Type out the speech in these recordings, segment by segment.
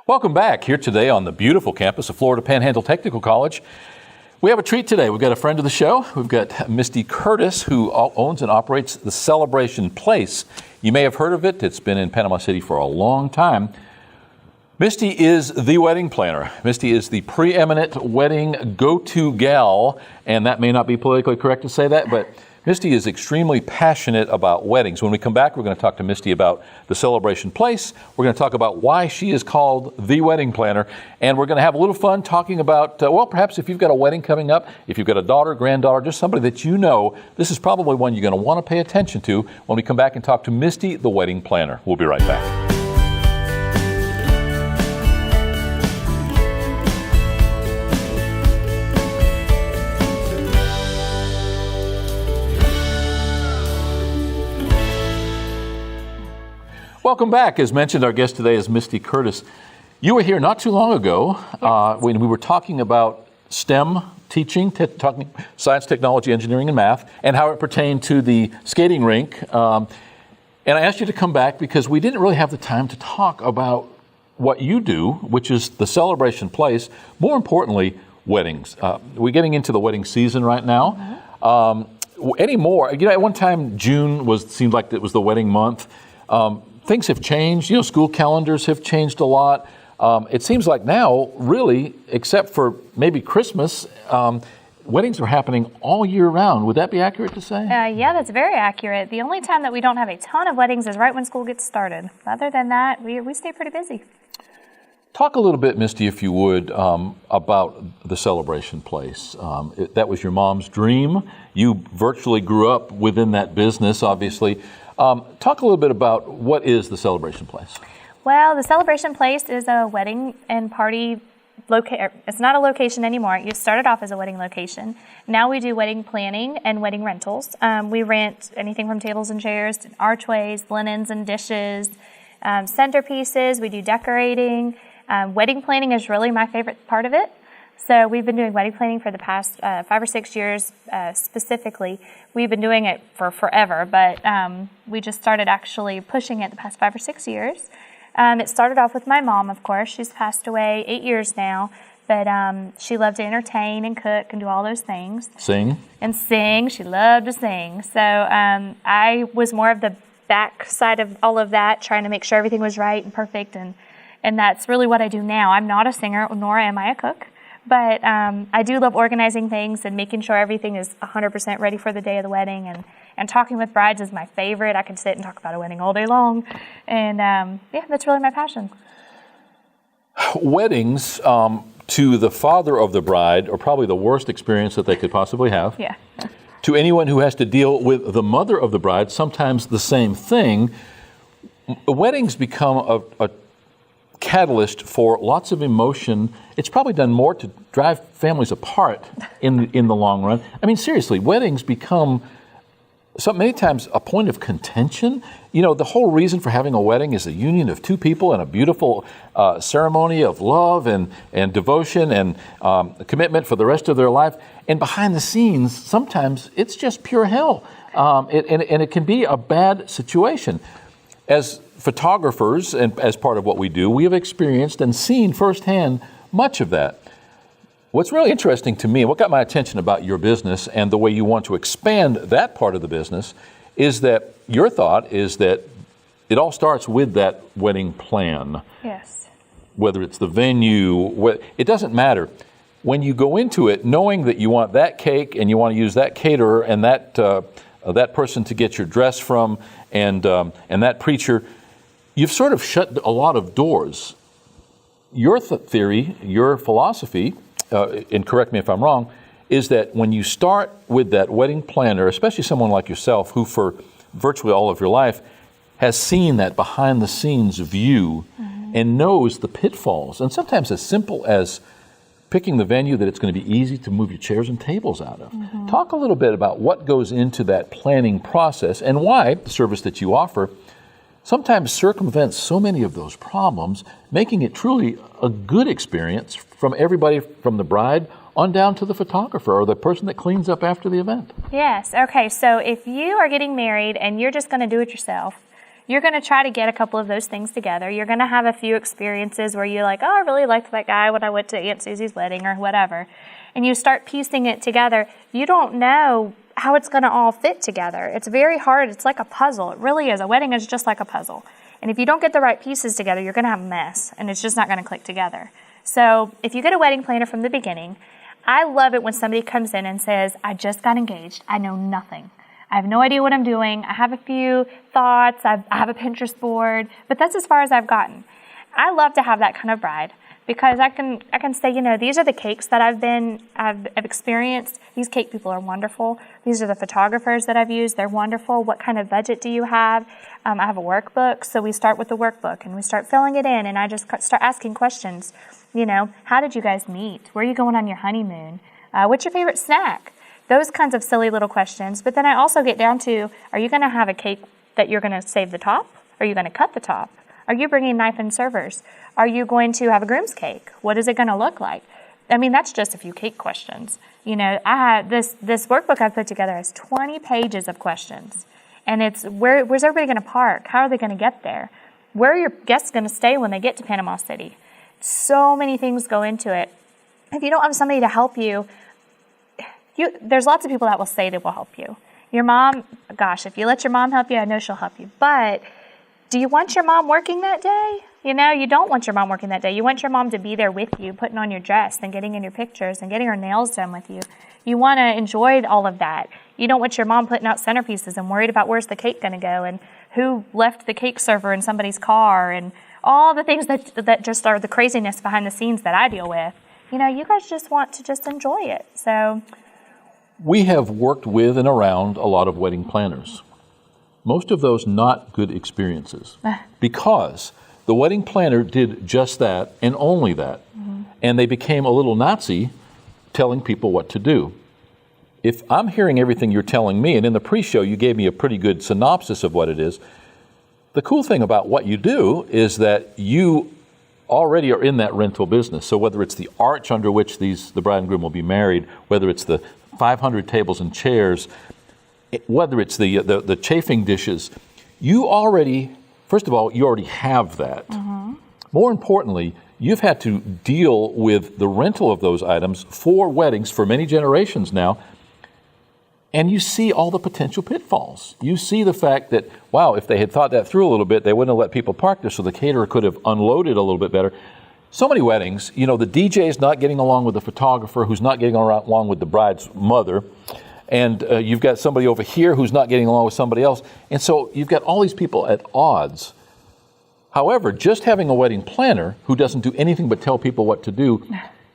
Welcome back here today on the beautiful campus of Florida Panhandle Technical College. We have a treat today. We've got a friend of the show. We've got Misty Curtis, who owns and operates the Celebration Place. You may have heard of it. It's been in Panama City for a long time. Misty is the wedding planner. Misty is the preeminent wedding go-to gal, and that may not be politically correct to say that, but Misty is extremely passionate about weddings. When we come back, we're going to talk to Misty about the Celebration Place. We're going to talk about why she is called the wedding planner. And we're going to have a little fun talking about, perhaps if you've got a wedding coming up, if you've got a daughter, granddaughter, just somebody that you know, this is probably one you're going to want to pay attention to when we come back and talk to Misty, the wedding planner. We'll be right back. Welcome back. As mentioned, our guest today is Misty Curtis. You were here not too long ago when we were talking about STEM teaching, talking science, technology, engineering, and math, and how it pertained to the skating rink. And I asked you to come back because we didn't really have the time to talk about what you do, which is the Celebration Place. More importantly, weddings. We're getting into the wedding season right now. Anymore, at one time June seemed like it was the wedding month. Things have changed. School calendars have changed a lot. It seems like now, really, except for maybe Christmas, weddings are happening all year round. Would that be accurate to say? Yeah, that's very accurate. The only time that we don't have a ton of weddings is right when school gets started. Other than that, we stay pretty busy. Talk a little bit, Misty, if you would, about the Celebration Place. That was your mom's dream. You virtually grew up within that business, obviously. Talk a little bit about what is the Celebration Place. Well, the Celebration Place is a wedding and party location. It's not a location anymore. It started off as a wedding location. Now we do wedding planning and wedding rentals. We rent anything from tables and chairs to archways, linens and dishes, centerpieces. We do decorating. Wedding planning is really my favorite part of it. So we've been doing wedding planning for the past 5 or 6 years specifically. We've been doing it for forever, but we just started actually pushing it the past 5 or 6 years. It started off with my mom, of course. She's passed away 8 years now, but she loved to entertain and cook and do all those things. Sing? And sing. She loved to sing. So I was more of the back side of all of that, trying to make sure everything was right and perfect, and that's really what I do now. I'm not a singer, nor am I a cook. But I do love organizing things and making sure everything is 100% ready for the day of the wedding. And talking with brides is my favorite. I can sit and talk about a wedding all day long. And that's really my passion. Weddings, to the father of the bride, are probably the worst experience that they could possibly have. Yeah. To anyone who has to deal with the mother of the bride, sometimes the same thing. Weddings become a catalyst for lots of emotion. It's probably done more to drive families apart in the long run. I mean, seriously, weddings become many times a point of contention. The whole reason for having a wedding is a union of two people and a beautiful ceremony of love and devotion and commitment for the rest of their life. And behind the scenes, sometimes it's just pure hell. And it can be a bad situation. As photographers, and as part of what we do, we have experienced and seen firsthand much of that. What's really interesting to me, what got my attention about your business and the way you want to expand that part of the business, is that your thought is that it all starts with that wedding plan. Yes. Whether it's the venue, it doesn't matter. When you go into it knowing that you want that cake and you want to use that caterer and that person to get your dress from and that preacher, you've sort of shut a lot of doors. Your theory, your philosophy, and correct me if I'm wrong, is that when you start with that wedding planner, especially someone like yourself who for virtually all of your life has seen that behind-the-scenes view and knows the pitfalls, and sometimes as simple as picking the venue that it's going to be easy to move your chairs and tables out of. Talk a little bit about what goes into that planning process and why the service that you offer sometimes circumvents so many of those problems, making it truly a good experience from everybody, from the bride on down to the photographer or the person that cleans up after the event. Yes. Okay. So if you are getting married and you're just going to do it yourself, you're going to try to get a couple of those things together. You're going to have a few experiences where you're like, oh, I really liked that guy when I went to Aunt Susie's wedding or whatever. And you start piecing it together. You don't know how it's going to all fit together. It's very hard. It's like a puzzle. It really is. A wedding is just like a puzzle. And if you don't get the right pieces together, you're going to have a mess, and it's just not going to click together. So if you get a wedding planner from the beginning, I love it when somebody comes in and says, I just got engaged. I know nothing. I have no idea what I'm doing. I have a few thoughts. I have a Pinterest board, but that's as far as I've gotten. I love to have that kind of bride because I can say, you know, these are the cakes that I've experienced. These cake people are wonderful. These are the photographers that I've used. They're wonderful. What kind of budget do you have? I have a workbook, so we start with the workbook and we start filling it in, and I just start asking questions. You know, how did you guys meet? Where are you going on your honeymoon? What's your favorite snack? Those kinds of silly little questions. But then I also get down to, are you going to have a cake that you're going to save the top? Are you going to cut the top? Are you bringing knife and servers? Are you going to have a groom's cake? What is it going to look like? I mean, that's just a few cake questions. You know, I had this workbook I put together has 20 pages of questions. And it's where's everybody going to park? How are they going to get there? Where are your guests going to stay when they get to Panama City? So many things go into it. If you don't have somebody to help you, there's lots of people that will say they will help you. Your mom, gosh, if you let your mom help you, I know she'll help you. But do you want your mom working that day? You know, you don't want your mom working that day. You want your mom to be there with you, putting on your dress and getting in your pictures and getting her nails done with you. You want to enjoy all of that. You don't want your mom putting out centerpieces and worried about where's the cake going to go and who left the cake server in somebody's car and all the things that just are the craziness behind the scenes that I deal with. You know, you guys just want to just enjoy it. So we have worked with and around a lot of wedding planners. Most of those not good experiences because the wedding planner did just that and only that. Mm-hmm. And they became a little Nazi telling people what to do. If I'm hearing everything you're telling me, and in the pre-show you gave me a pretty good synopsis of what it is, the cool thing about what you do is that you already are in that rental business. So whether it's the arch under which the bride and groom will be married, whether it's the 500 tables and chairs, whether it's the chafing dishes, you already, first of all, you already have that. Mm-hmm. More importantly, you've had to deal with the rental of those items for weddings for many generations now, and you see all the potential pitfalls. You see the fact that, wow, if they had thought that through a little bit, they wouldn't have let people park there, so the caterer could have unloaded a little bit better. So many weddings, you know, the DJ is not getting along with the photographer who's not getting along with the bride's mother. And you've got somebody over here who's not getting along with somebody else. And so you've got all these people at odds. However, just having a wedding planner who doesn't do anything but tell people what to do,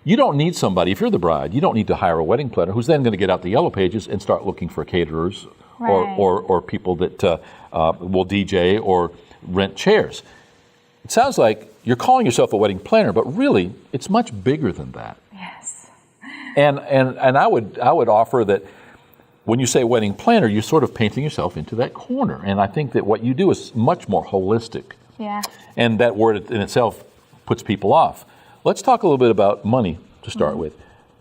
you don't need somebody, if you're the bride, you don't need to hire a wedding planner who's then going to get out the yellow pages and start looking for caterers or people that will DJ or rent chairs. It sounds like you're calling yourself a wedding planner, but really, it's much bigger than that. Yes. And I would offer that when you say wedding planner, you're sort of painting yourself into that corner. And I think that what you do is much more holistic. Yeah. And that word in itself puts people off. Let's talk a little bit about money to start with.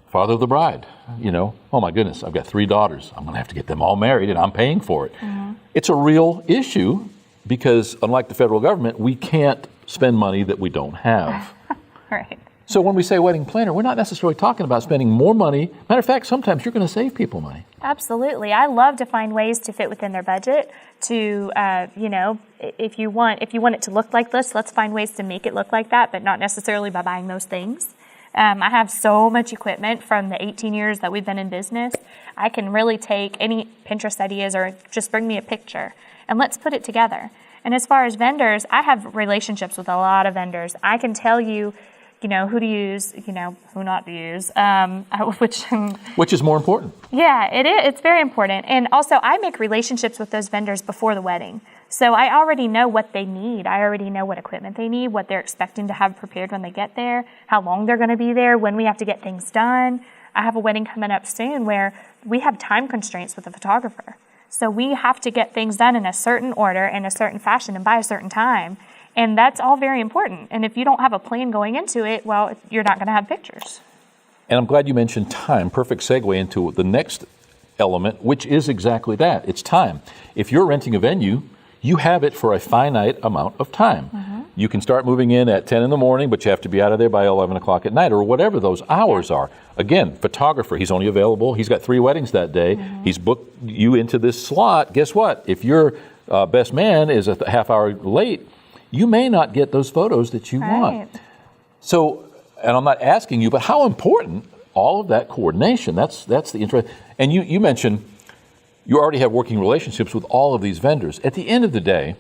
Father of the bride, you know, oh my goodness, I've got 3 daughters. I'm going to have to get them all married and I'm paying for it. Mm-hmm. It's a real issue because unlike the federal government, we can't spend money that we don't have. Right. So when we say wedding planner, we're not necessarily talking about spending more money. Matter of fact, sometimes you're going to save people money. Absolutely. I love to find ways to fit within their budget to, you know, if you want it to look like this, let's find ways to make it look like that, but not necessarily by buying those things. I have so much equipment from the 18 years that we've been in business. I can really take any Pinterest ideas or just bring me a picture and let's put it together. And as far as vendors, I have relationships with a lot of vendors. I can tell you, you know, who to use, you know, who not to use, which is more important. Yeah, it is. It's very important. And also, I make relationships with those vendors before the wedding. So I already know what they need. I already know what equipment they need, what they're expecting to have prepared when they get there, how long they're going to be there, when we have to get things done. I have a wedding coming up soon where we have time constraints with the photographer. So we have to get things done in a certain order, in a certain fashion, and by a certain time. And that's all very important. And if you don't have a plan going into it, well, you're not going to have pictures. And I'm glad you mentioned time. Perfect segue into the next element, which is exactly that. It's time. If you're renting a venue, You have it for a finite amount of time. You can start moving in at 10 in the morning, but you have to be out of there by 11 o'clock at night or whatever those hours are. Again, photographer, he's only available. He's got 3 weddings that day. He's booked you into this slot. Guess what? If your best man is a half hour late, you may not get those photos that you want. So, and I'm not asking you, but how important all of that coordination, that's the interest. And you mentioned you already have working relationships with all of these vendors. At the end of the day,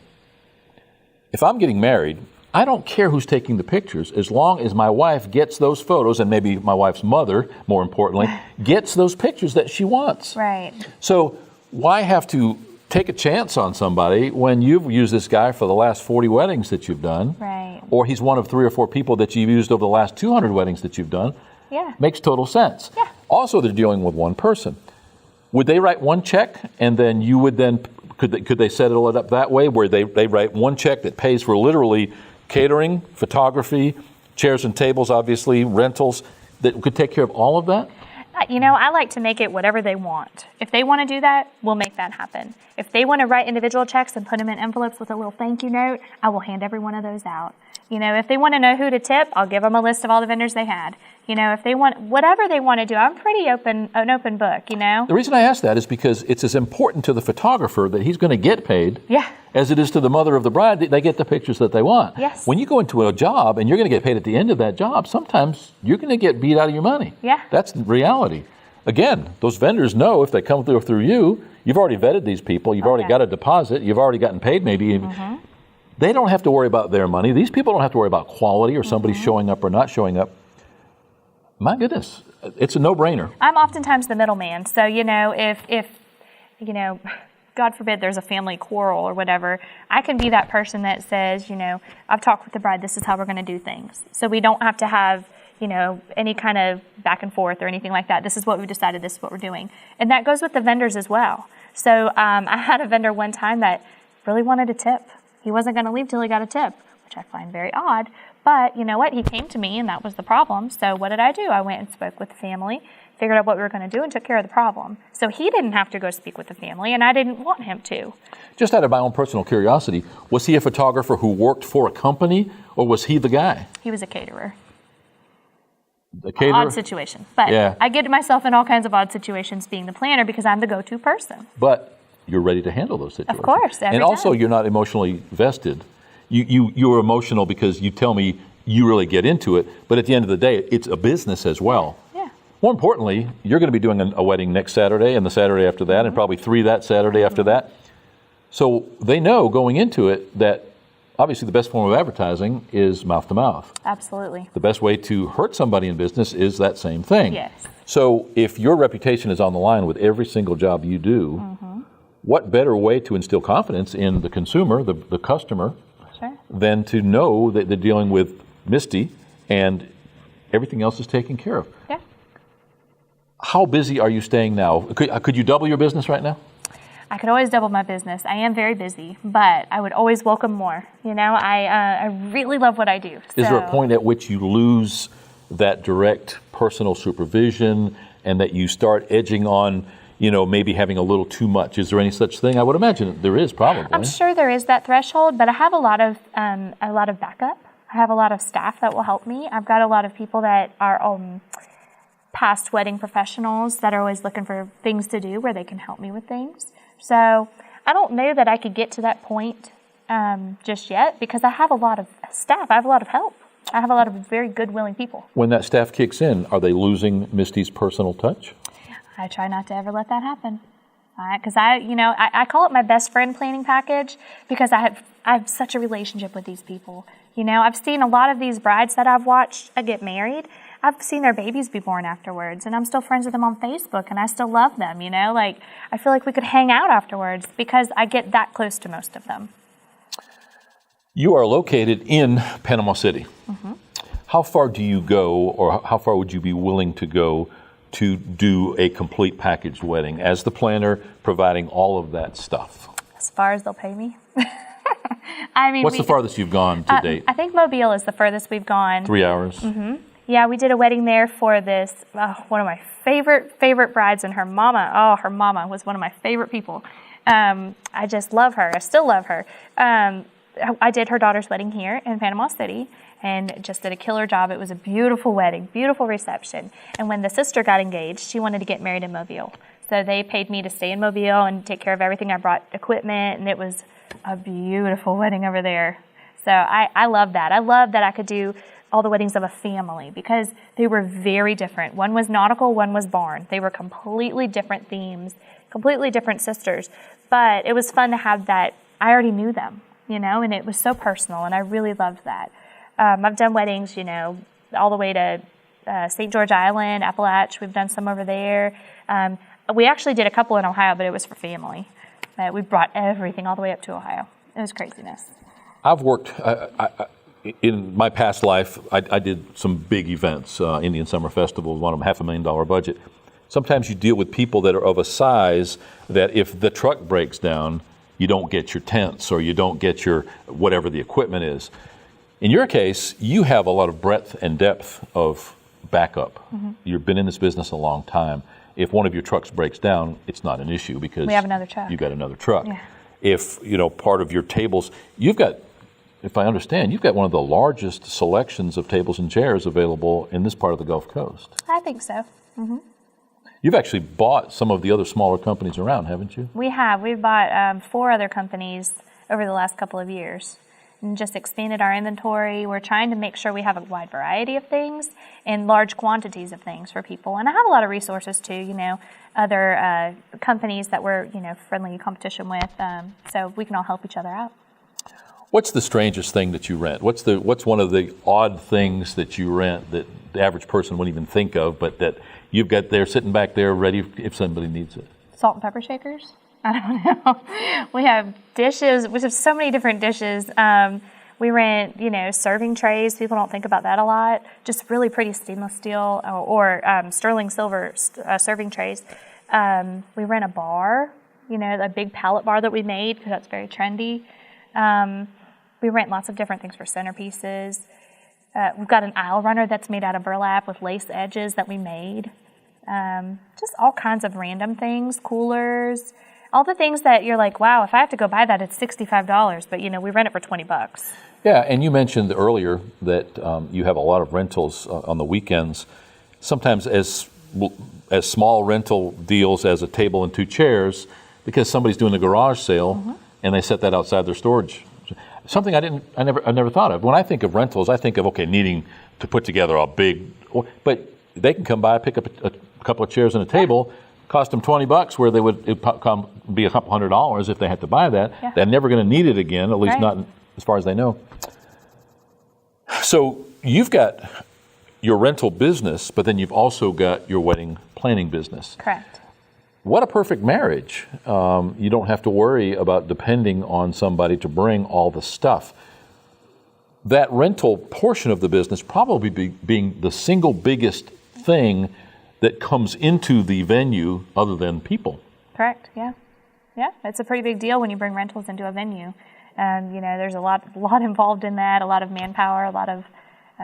if I'm getting married, I don't care who's taking the pictures as long as my wife gets those photos, and maybe my wife's mother, more importantly, gets those pictures that she wants. Right. So why have to take a chance on somebody when you've used this guy for the last 40 weddings that you've done? Right. Or he's one of 3 or 4 people that you've used over the last 200 weddings that you've done? Yeah. Makes total sense. Yeah. Also, they're dealing with one person. Would they write one check and then you would then, could they settle it up that way where they write one check that pays for literally catering, photography, chairs and tables, obviously, rentals, that could take care of all of that? You know, I like to make it whatever they want. If they want to do that, we'll make that happen. If they want to write individual checks and put them in envelopes with a little thank you note, I will hand every one of those out. You know, if they want to know who to tip, I'll give them a list of all the vendors they had. You know, if they want, whatever they want to do, I'm pretty an open book, you know? The reason I ask that is because it's as important to the photographer that he's going to get paid as it is to the mother of the bride that they get the pictures that they want. Yes. When you go into a job and you're going to get paid at the end of that job, sometimes you're going to get beat out of your money. Yeah. That's the reality. Again, those vendors know if they come through you, you've already vetted these people, you've already got a deposit, you've already gotten paid maybe. They don't have to worry about their money. These people don't have to worry about quality or somebody showing up or not showing up. My goodness, it's a no-brainer. I'm oftentimes the middleman. So, you know, if you know, God forbid there's a family quarrel or whatever, I can be that person that says, you know, I've talked with the bride, this is how we're going to do things. So we don't have to have, you know, any kind of back and forth or anything like that. This is what we've decided, this is what we're doing. And that goes with the vendors as well. So I had a vendor one time that really wanted a tip. He wasn't going to leave till he got a tip, which I find very odd. But you know what? He came to me, and that was the problem. So what did I do? I went and spoke with the family, figured out what we were going to do, and took care of the problem. So he didn't have to go speak with the family, and I didn't want him to. Just out of my own personal curiosity, was he a photographer who worked for a company, or was he the guy? He was a caterer. A caterer? Odd situation. But I get myself in all kinds of odd situations being the planner because I'm the go-to person. But you're ready to handle those situations. Of course, every and also, time. you're not emotionally vested. You're emotional because you tell me you really get into it, but at the end of the day, it's a business as well. Yeah. More importantly, you're going to be doing a wedding next Saturday and the Saturday after that, and probably 3 that Saturday after that. So they know going into it that obviously the best form of advertising is mouth to mouth. Absolutely. The best way to hurt somebody in business is that same thing. Yes. So if your reputation is on the line with every single job you do, what better way to instill confidence in the consumer, the customer, than to know that they're dealing with Misty and everything else is taken care of? Yeah. How busy are you staying now? Could you double your business right now? I could always double my business. I am very busy, but I would always welcome more. You know, I really love what I do. Is there a point at which you lose that direct personal supervision and that you start edging on, you know, maybe having a little too much? Is there any such thing? I would imagine there is probably. I'm sure there is that threshold, but I have a lot of backup. I have a lot of staff that will help me. I've got a lot of people that are past wedding professionals that are always looking for things to do where they can help me with things. So I don't know that I could get to that point just yet because I have a lot of staff. I have a lot of help. I have a lot of very good, willing people. When that staff kicks in, are they losing Misty's personal touch? I try not to ever let that happen. Because I call it my best friend planning package because I have such a relationship with these people. You know, I've seen a lot of these brides that I've watched get married. I've seen their babies be born afterwards, and I'm still friends with them on Facebook, and I still love them, you know? Like, I feel like we could hang out afterwards because I get that close to most of them. You are located in Panama City. Mm-hmm. How far do you go, or how far would you be willing to go to do a complete packaged wedding as the planner, providing all of that stuff? As far as they'll pay me. I mean, what's the farthest you've gone to date? I think Mobile is the furthest we've gone. 3 hours? Mm-hmm. Yeah, we did a wedding there for this, one of my favorite brides, and her mama. Oh, her mama was one of my favorite people. I just love her. I still love her. I did her daughter's wedding here in Panama City and just did a killer job. It was a beautiful wedding, beautiful reception. And when the sister got engaged, she wanted to get married in Mobile. So they paid me to stay in Mobile and take care of everything. I brought equipment, and it was a beautiful wedding over there. So I love that. I love that I could do all the weddings of a family because they were very different. One was nautical, one was barn. They were completely different themes, completely different sisters. But it was fun to have that. I already knew them, and it was so personal, and I really loved that. I've done weddings, all the way to St. George Island, Appalachia. We've done some over there. We actually did a couple in Ohio, but it was for family. We brought everything all the way up to Ohio. It was craziness. I've worked, in my past life, I did some big events. Indian Summer Festival was one of them, $500,000 budget. Sometimes you deal with people that are of a size that if the truck breaks down, you don't get your tents or you don't get your whatever the equipment is. In your case, you have a lot of breadth and depth of backup. Mm-hmm. You've been in this business a long time. If one of your trucks breaks down, it's not an issue because we have another truck. You got another truck. Yeah. If part of your tables, you've got, if I understand, you've got one of the largest selections of tables and chairs available in this part of the Gulf Coast. I think so. Mm-hmm. You've actually bought some of the other smaller companies around, haven't you? We have. We've bought 4 other companies over the last couple of years and just expanded our inventory. We're trying to make sure we have a wide variety of things and large quantities of things for people. And I have a lot of resources too, other companies that we're, friendly competition with, so we can all help each other out. What's the strangest thing that you rent? What's one of the odd things that you rent that the average person wouldn't even think of, but that you've got there sitting back there ready if somebody needs it? Salt and pepper shakers? I don't know. We have dishes. We have so many different dishes. We rent, serving trays. People don't think about that a lot. Just really pretty stainless steel or sterling silver serving trays. We rent a bar, a big pallet bar that we made because that's very trendy. We rent lots of different things for centerpieces. We've got an aisle runner that's made out of burlap with lace edges that we made. Just all kinds of random things, coolers, all the things that you're like, wow, if I have to go buy that, it's $65. But, we rent it for $20. Yeah, and you mentioned earlier that you have a lot of rentals on the weekends, sometimes as small rental deals as a table and 2 chairs, because somebody's doing a garage sale, mm-hmm. and they set that outside their storage. Something I never thought of. When I think of rentals, I think of needing to put together a big, but they can come by, pick up a couple of chairs and a table, cost them $20, where they would be a couple $100 if they had to buy that. Yeah. They're never going to need it again, at least right. Not as far as they know. So you've got your rental business, but then you've also got your wedding planning business. Correct. What a perfect marriage. You don't have to worry about depending on somebody to bring all the stuff. That rental portion of the business probably being the single biggest thing that comes into the venue other than people. Correct, yeah. Yeah, it's a pretty big deal when you bring rentals into a venue. There's a lot involved in that, a lot of manpower, a lot of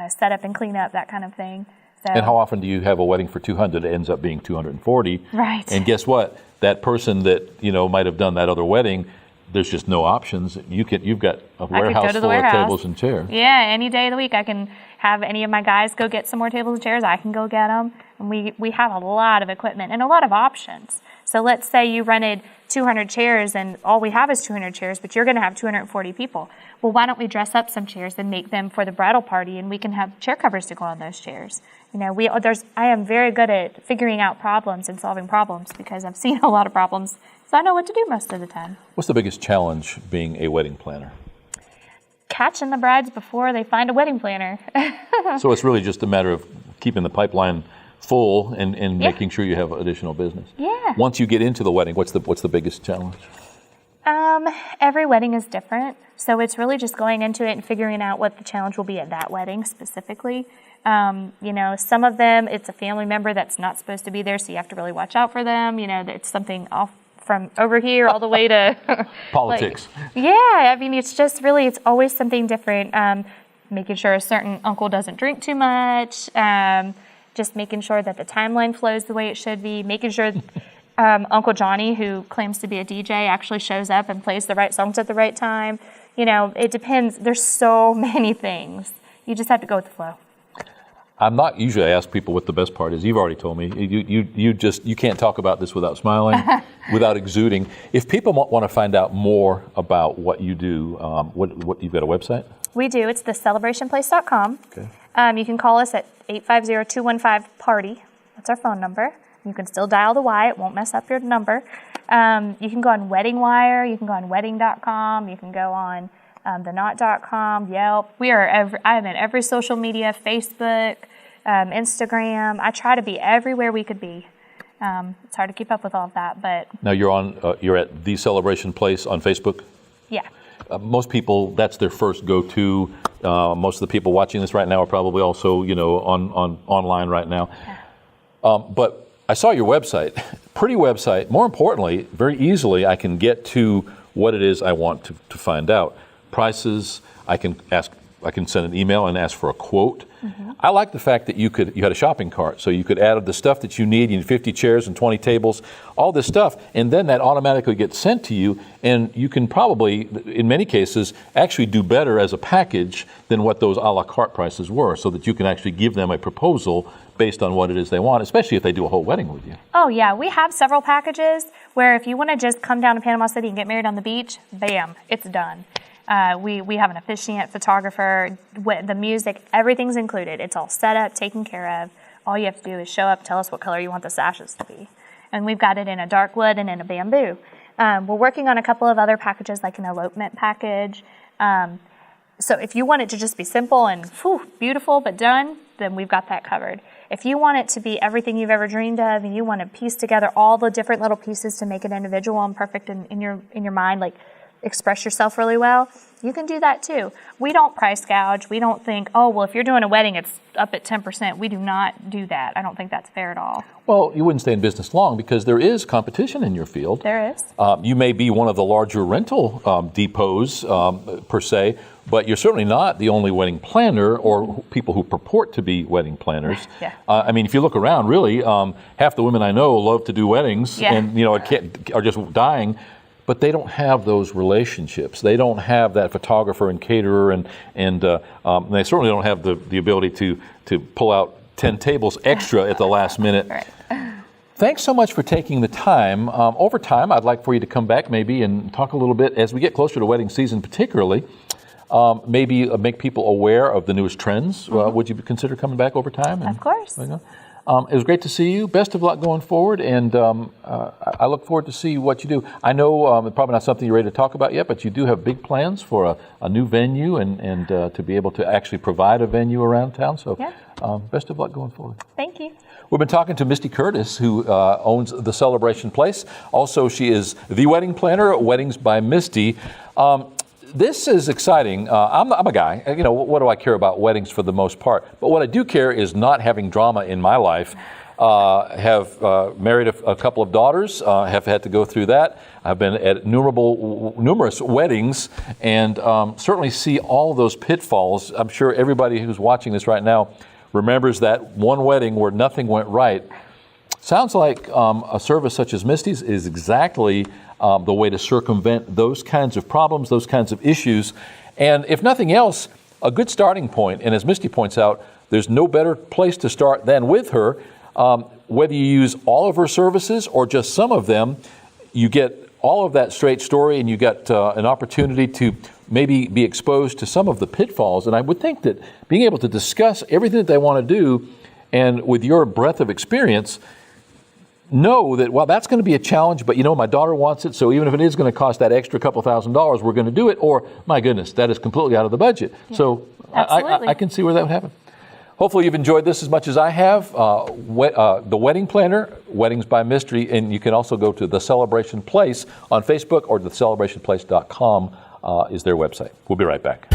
setup and cleanup, that kind of thing. So, and how often do you have a wedding for 200 that ends up being 240? Right. And guess what? That person that might have done that other wedding, there's just no options. You've got a warehouse full of tables and chairs. Yeah, any day of the week I can have any of my guys go get some more tables and chairs. I can go get them. And we have a lot of equipment and a lot of options. So let's say you rented 200 chairs and all we have is 200 chairs, but you're going to have 240 people. Well, why don't we dress up some chairs and make them for the bridal party, and we can have chair covers to go on those chairs. I am very good at figuring out problems and solving problems because I've seen a lot of problems, so I know what to do most of the time. What's the biggest challenge being a wedding planner? Catching the brides before they find a wedding planner. So it's really just a matter of keeping the pipeline full and making sure you have additional business. Yeah. Once you get into the wedding, what's the biggest challenge? Every wedding is different, so it's really just going into it and figuring out what the challenge will be at that wedding specifically. Some of them, it's a family member that's not supposed to be there, so you have to really watch out for them. It's something off from over here all the way to politics. It's always something different. Making sure a certain uncle doesn't drink too much, just making sure that the timeline flows the way it should be, making sure Uncle Johnny, who claims to be a DJ, actually shows up and plays the right songs at the right time. It depends. There's so many things. You just have to go with the flow. I'm not usually, I ask people what the best part is. You've already told me. You can't talk about this without smiling, without exuding. If people want to find out more about what you do, what you've got a website? We do. It's thecelebrationplace.com. Okay. You can call us at 850-215-PARTY. That's our phone number. You can still dial the Y. It won't mess up your number. You can go on Wedding Wire. You can go on wedding.com. You can go on thenot.com, Yelp. I am in every social media, Facebook, Instagram. I try to be everywhere we could be. It's hard to keep up with all of that, but... Now you're at The Celebration Place on Facebook? Yeah. Most people, that's their first go-to. Most of the people watching this right now are probably also, on online right now. Yeah. But I saw your website, pretty website. More importantly, very easily I can get to what it is I want to find out. Prices, I can send an email and ask for a quote. Mm-hmm. I like the fact that you had a shopping cart, so you could add the stuff that you need. You need 50 chairs and 20 tables, all this stuff, and then that automatically gets sent to you, and you can probably, in many cases, actually do better as a package than what those a la carte prices were, so that you can actually give them a proposal based on what it is they want, especially if they do a whole wedding with you. Oh yeah, we have several packages where if you want to just come down to Panama City and get married on the beach, bam, it's done. We have an officiant, photographer, the music, everything's included. It's all set up, taken care of. All you have to do is show up, tell us what color you want the sashes to be. And we've got it in a dark wood and in a bamboo. We're working on a couple of other packages, like an elopement package. So if you want it to just be simple and beautiful but done, then we've got that covered. If you want it to be everything you've ever dreamed of and you want to piece together all the different little pieces to make it individual and perfect in your mind, like express yourself really well, you can do that too. We don't price gouge. We don't think, if you're doing a wedding, it's up at 10%. We do not do that. I don't think that's fair at all. Well, you wouldn't stay in business long because there is competition in your field. There is. You may be one of the larger rental depots per se, but you're certainly not the only wedding planner or people who purport to be wedding planners. Yeah. If you look around, really, half the women I know love to do weddings and are just dying. But they don't have those relationships. They don't have that photographer and caterer, and they certainly don't have the ability to pull out 10 tables extra at the last minute. Right. Thanks so much for taking the time. Over time, I'd like for you to come back maybe and talk a little bit, as we get closer to wedding season particularly, maybe make people aware of the newest trends. Mm-hmm. Would you consider coming back over time? Of course. It was great to see you. Best of luck going forward, and I look forward to see what you do. I know it's probably not something you're ready to talk about yet, but you do have big plans for a new venue and to be able to actually provide a venue around town. So best of luck going forward. Thank you. We've been talking to Misty Curtis, who owns The Celebration Place. Also, she is the wedding planner at Weddings by Misty. This is exciting. I'm a guy. What do I care about weddings for the most part? But what I do care is not having drama in my life. Have married a couple of daughters. Have had to go through that. I've been at numerous weddings, and certainly see all those pitfalls. I'm sure everybody who's watching this right now remembers that one wedding where nothing went right. Sounds like a service such as Misty's is exactly the way to circumvent those kinds of problems, those kinds of issues. And if nothing else, a good starting point. And as Misty points out, there's no better place to start than with her. Whether you use all of her services or just some of them, you get all of that straight story, and you get an opportunity to maybe be exposed to some of the pitfalls. And I would think that being able to discuss everything that they want to do, and with your breadth of experience, know that, that's going to be a challenge, but my daughter wants it, so even if it is going to cost that extra couple $1,000s, we're going to do it. Or, my goodness, that is completely out of the budget. Yeah, so I can see where that would happen. Hopefully you've enjoyed this as much as I have. The Wedding Planner, Weddings by Misty, and you can also go to The Celebration Place on Facebook, or thecelebrationplace.com is their website. We'll be right back.